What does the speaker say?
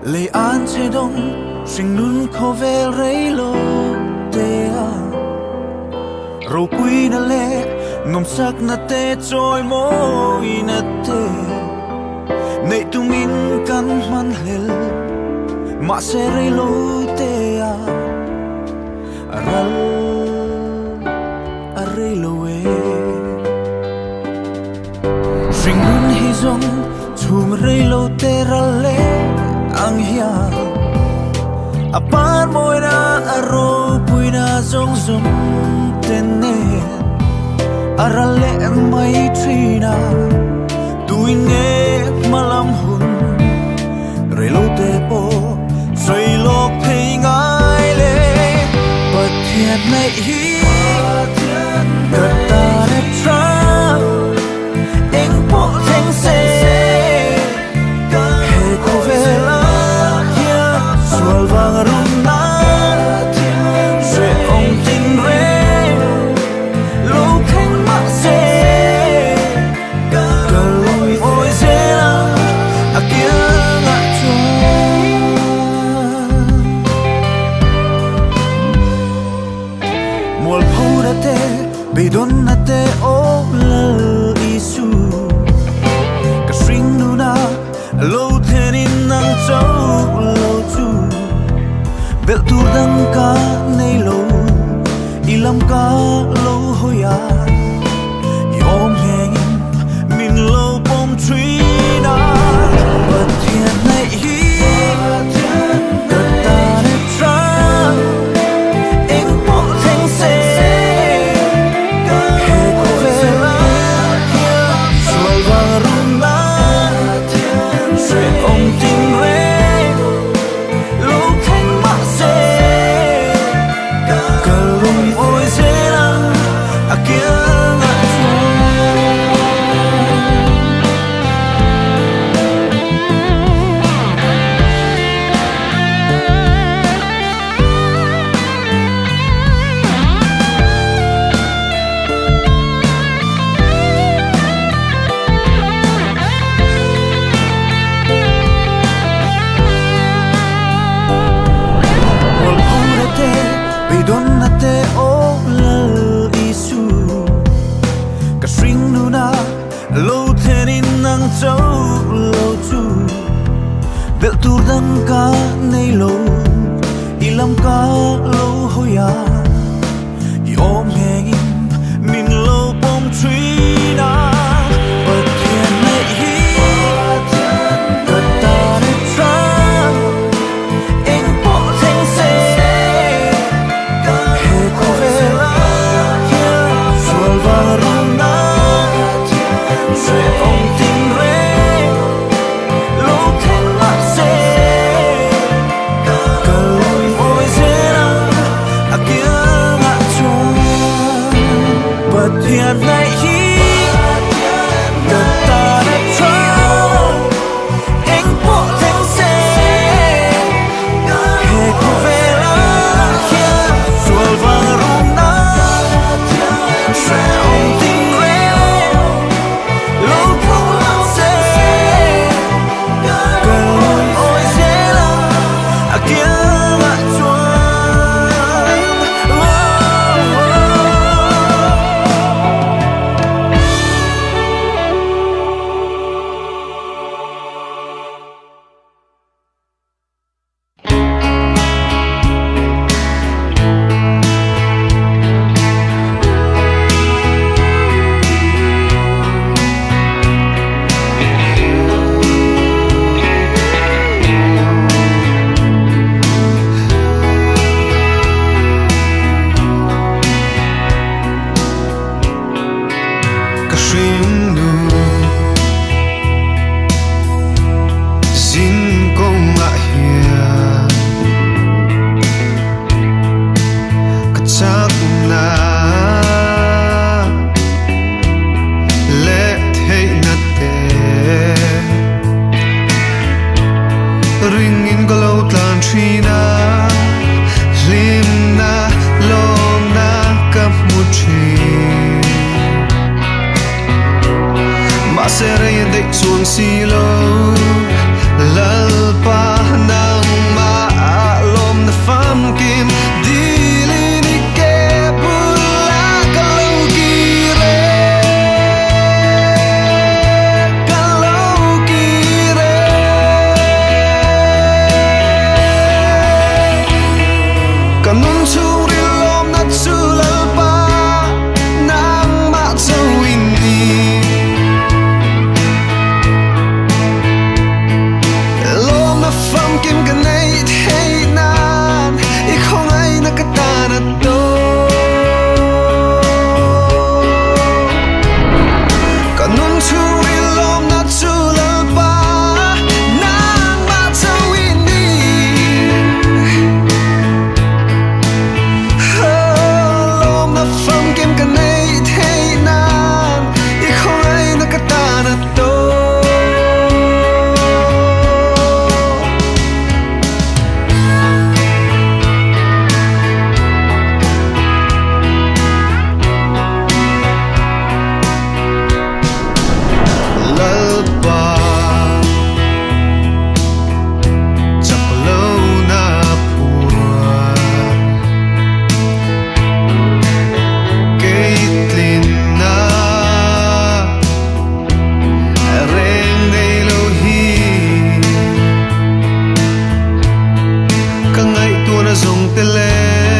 lệ an che đông sinh nun khó về rấy lô tê à râu quy na lệ ngom sắc na tê trôi môi na tê nệ tu min căn man hel mà sẽ rấy lô tê à ral a rấy lô e sinh nun hi zong chung rấy lô tê ral lệ ang hiya apan moi na aro pui na zong zong tenne arale mai trina tuin nge malam hun relo te po soi lok thei ngai le pathian nei hi ta ne tra eng po theng se he ko vela vang rung na sẽ ong tin re lâu khen mắt sẽ cờ lùi ôi sẽ là kia ngã chuan mùa phâu đã tê bị đốn đã tê ô lơ isu cả sinh nu na lâu thế nên nắng trâu lâu chu bel tur dang ka nei lo ilam ka lo hoya yom heng min lo pom tree na pathian nei hi ka ta ne tra eng po theng se he ko vela sual vang rum na se ong tin re châu lâu chu bel tur dang ka nei lo ilam ka lo hoya yom heng min lo pom tree na pathian nei hi ka ta ne tra eng po theng se he ko vela sual vang rum na se ong tin pathian nei hi ka ta ne tra eng po theng se he ko vela sual vang rum na se ong tin re lo ko se ka loi oi se la kia ngã chuan Sẽ rơi đầy chuông xì lô lal pa na zong te le